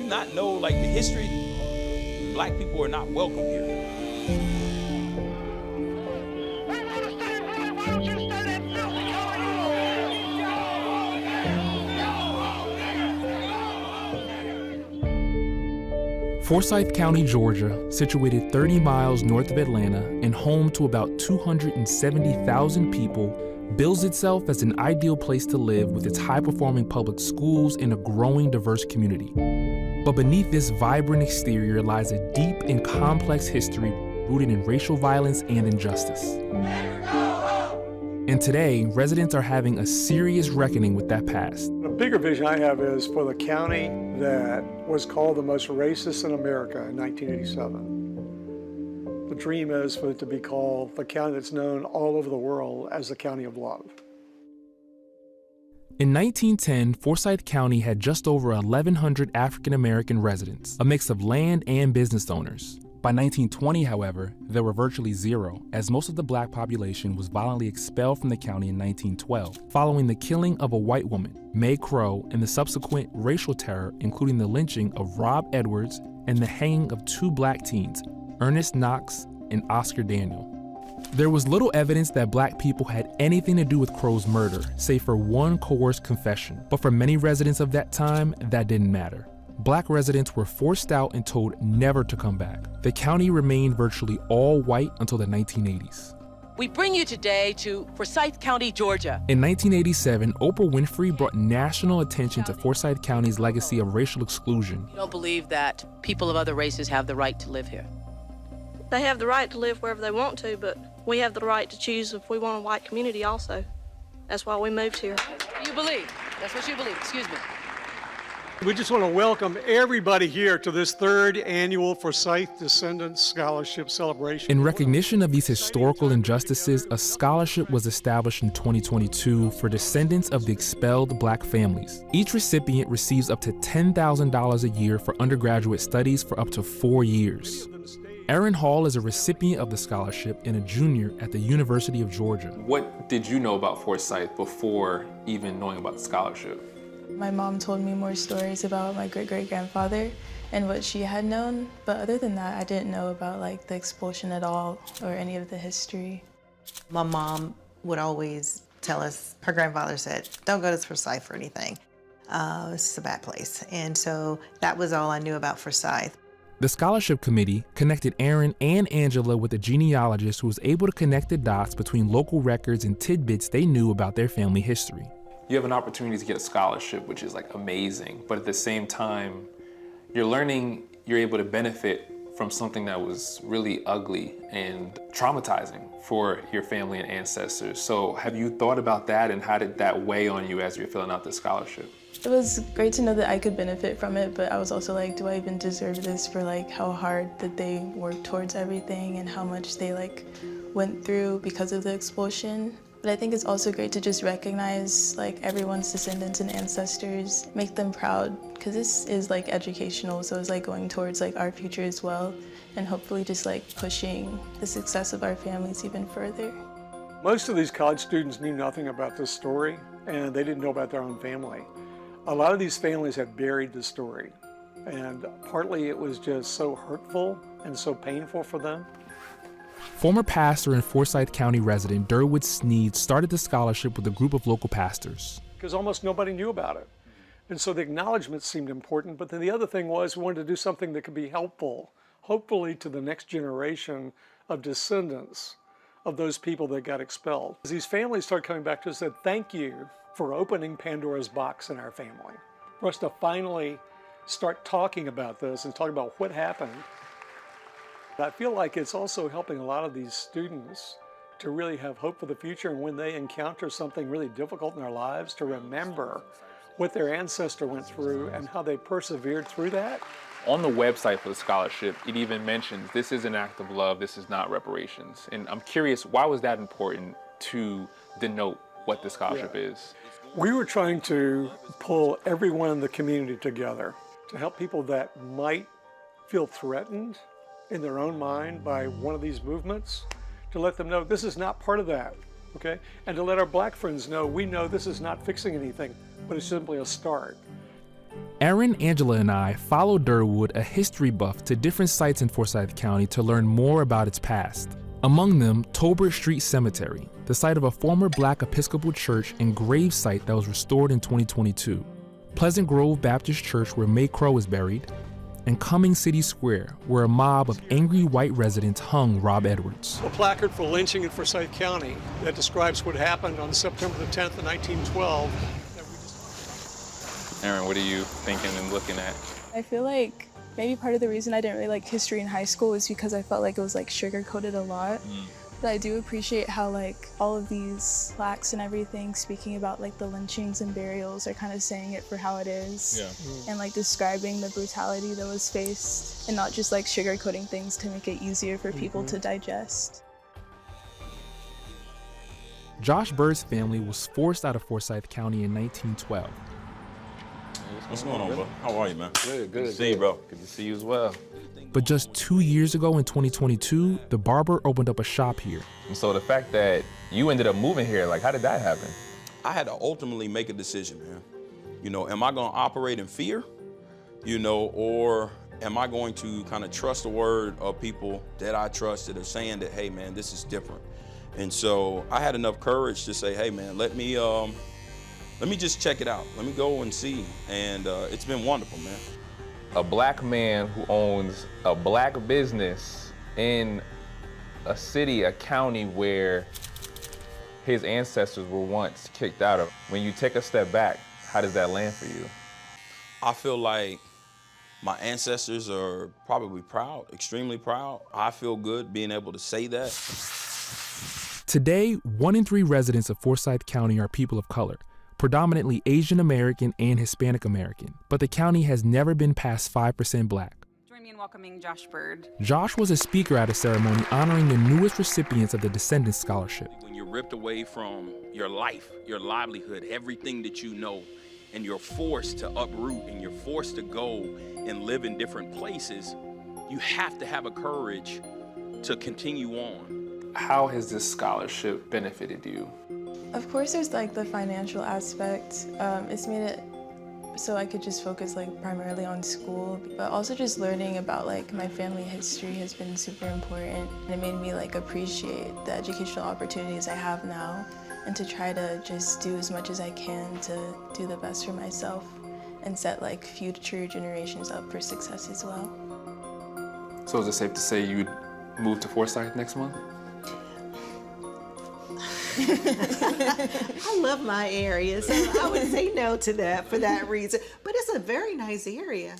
not know, like, the history? Black people are not welcome here. Forsyth County, Georgia, situated 30 miles north of Atlanta and home to about 270,000 people, bills itself as an ideal place to live with its high-performing public schools and a growing diverse community. But beneath this vibrant exterior lies a deep and complex history rooted in racial violence and injustice. And today, residents are having a serious reckoning with that past. The bigger vision I have is for the county that was called the most racist in America in 1987. The dream is for it to be called the county that's known all over the world as the County of Love. In 1910, Forsyth County had just over 1,100 African American residents, a mix of land and business owners. By 1920, however, there were virtually zero, as most of the black population was violently expelled from the county in 1912, following the killing of a white woman, May Crow, and the subsequent racial terror, including the lynching of Rob Edwards and the hanging of two black teens, Ernest Knox and Oscar Daniel. There was little evidence that black people had anything to do with Crow's murder, save for one coerced confession, but for many residents of that time, that didn't matter. Black residents were forced out and told never to come back. The county remained virtually all white until the 1980s. We bring you today to Forsyth County, Georgia. In 1987, Oprah Winfrey brought national attention to Forsyth County's legacy of racial exclusion. You don't believe that people of other races have the right to live here? They have the right to live wherever they want to, but we have the right to choose if we want a white community also. That's why we moved here. You believe? That's what you believe. Excuse me. We just want to welcome everybody here to this third annual Forsyth Descendants Scholarship Celebration. In recognition of these historical injustices, a scholarship was established in 2022 for descendants of the expelled black families. Each recipient receives up to $10,000 a year for undergraduate studies for up to 4 years. Aaron Hall is a recipient of the scholarship and a junior at the University of Georgia. What did you know about Forsyth before even knowing about the scholarship? My mom told me more stories about my great-great-grandfather and what she had known, but other than that, I didn't know about like the expulsion at all or any of the history. My mom would always tell us, her grandfather said, don't go to Forsyth for anything. It's a bad place. And so that was all I knew about Forsyth. The scholarship committee connected Aaron and Angela with a genealogist who was able to connect the dots between local records and tidbits they knew about their family history. You have an opportunity to get a scholarship, which is like amazing, but at the same time, you're learning you're able to benefit from something that was really ugly and traumatizing for your family and ancestors. So have you thought about that, and how did that weigh on you as you're filling out the scholarship? It was great to know that I could benefit from it, but I was also like, do I even deserve this for like how hard that they worked towards everything and how much they like went through because of the expulsion. But I think it's also great to just recognize like everyone's descendants and ancestors, make them proud, because this is like educational, so it's like going towards like our future as well, and hopefully just like pushing the success of our families even further. Most of these college students knew nothing about this story, and they didn't know about their own family. A lot of these families had buried the story, and partly it was just so hurtful and so painful for them. Former pastor and Forsyth County resident Durwood Sneed started the scholarship with a group of local pastors. Because almost nobody knew about it. And so the acknowledgement seemed important, but then the other thing was we wanted to do something that could be helpful, hopefully to the next generation of descendants of those people that got expelled. As these families started coming back to us and said, thank you for opening Pandora's box in our family. For us to finally start talking about this and talking about what happened. I feel like it's also helping a lot of these students to really have hope for the future, and when they encounter something really difficult in their lives, to remember what their ancestor went through and how they persevered through that. On the website for the scholarship, it even mentions this is an act of love, this is not reparations. And I'm curious, why was that important to denote what the scholarship is? We were trying to pull everyone in the community together to help people that might feel threatened in their own mind by one of these movements, to let them know this is not part of that, okay? And to let our black friends know, we know this is not fixing anything, but it's simply a start. Aaron, Angela, and I followed Durwood, a history buff, to different sites in Forsyth County to learn more about its past. Among them, Tolbert Street Cemetery, the site of a former Black Episcopal church and grave site that was restored in 2022. Pleasant Grove Baptist Church, where May Crow is buried, and Cumming City Square, where a mob of angry white residents hung Rob Edwards. A placard for lynching in Forsyth County that describes what happened on September the 10th of 1912. Aaron, what are you thinking and looking at? I feel like maybe part of the reason I didn't really like history in high school was because I felt like it was like sugar-coated a lot. But I do appreciate how like all of these plaques and everything speaking about like the lynchings and burials are kind of saying it for how it is. And like describing the brutality that was faced and not just like sugar-coating things to make it easier for people to digest. Josh Bird's family was forced out of Forsyth County in 1912. What's going on, bro? How are you, man? Good to see you, bro. Good to see you as well. But just 2 years ago in 2022, the barber opened up a shop here. And so the fact that you ended up moving here, like, how did that happen? I had to ultimately make a decision, man. You know, am I going to operate in fear, you know, or am I going to kind of trust the word of people that I trust that are saying that, hey, man, this is different. And so I had enough courage to say, hey, man, let me just check it out. Let me go and see. And it's been wonderful, man. A Black man who owns a Black business in a city, a county where his ancestors were once kicked out of. When you take a step back, how does that land for you? I feel like my ancestors are probably proud, extremely proud. I feel good being able to say that. Today, 1 in 3 residents of Forsyth County are people of color, predominantly Asian American and Hispanic American, but the county has never been past 5% Black. Join me in welcoming Josh Bird. Josh was a speaker at a ceremony honoring the newest recipients of the Descendants Scholarship. When you're ripped away from your life, your livelihood, everything that you know, and you're forced to uproot and you're forced to go and live in different places, you have to have a courage to continue on. How has this scholarship benefited you? Of course there's like the financial aspect. It's made it so I could just focus like primarily on school, but also just learning about like my family history has been super important. It made me like appreciate the educational opportunities I have now and to try to just do as much as I can to do the best for myself and set like future generations up for success as well. So is it safe to say you'd move to Forsyth next month? I love my area, so I would say no to that for that reason. But it's a very nice area.